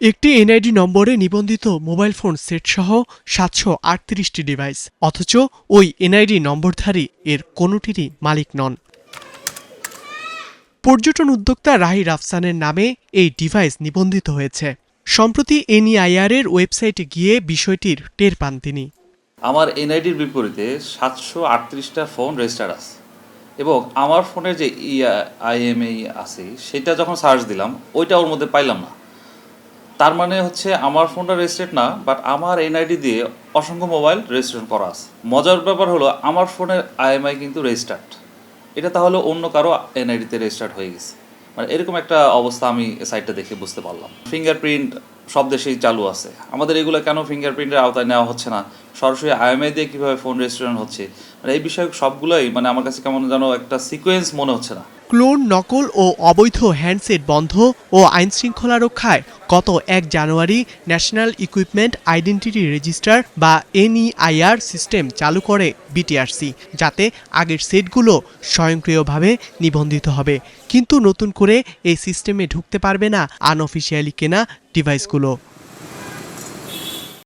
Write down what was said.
একটি এনআইডি নম্বরে নিবন্ধিত মোবাইল ফোন সেটসহ ৭৩৮টি ডিভাইস, অথচ ওই এনআইডি নম্বরধারী এর কোনোটিরই মালিক নন। পর্যটন উদ্যোক্তা রাহি রাফসানের নামে এই ডিভাইস নিবন্ধিত হয়েছে। সম্প্রতি এনইআইআর এর ওয়েবসাইটে গিয়ে বিষয়টির টের পান তিনি। আমার এনআইডির বিপরীতে ৭৩৮টা ফোন রেজিস্টার আছে এবং আমার ফোনের যে IMEI আছে সেটা যখন সার্চ দিলাম ওইটা ওর মধ্যে পাইলাম না। তার মানে হচ্ছে আমার ফোনটা রেজিস্টার্ড না, বাট আমার এনআইডি দিয়ে অসংখ্য মোবাইল রেজিস্ট্রেশন করা আছে। মজার ব্যাপার হলো আমার ফোনের IMEI কিন্তু রেজিস্টার্ড, এটা তাহলে অন্য কারো এনআইডিতে রেজিস্টার্ড হয়ে গেছে। মানে এরকম একটা অবস্থা আমি সাইটটা দেখে বুঝতে পারলাম। ফিঙ্গারপ্রিন্ট সব দেশেই চালু আছে, আমাদের এগুলো কেন ফিঙ্গারপ্রিন্টের আওতায় নেওয়া হচ্ছে না? সরাসরি IMEI দিয়ে কীভাবে ফোন রেজিস্ট্রেশন হচ্ছে? মানে এই বিষয়ে সবগুলোই আমার কাছে কেমন যেন একটা সিকোয়েন্স মনে হচ্ছে না। ক্লোন, নকল ও অবৈধ হ্যান্ডসেট বন্ধ ও আইনশৃঙ্খলা রক্ষায় গত ১ জানুয়ারি ন্যাশনাল ইকুইপমেন্ট আইডেন্টিটি রেজিস্টার বা NEIR সিস্টেম চালু করে বিটিআরসি, যাতে আগের সেটগুলো স্বয়ংক্রিয়ভাবে নিবন্ধিত হবে। কিন্তু নতুন করে এই সিস্টেমে ঢুকতে পারবে না আনঅফিশিয়ালি কেনা ডিভাইসগুলো।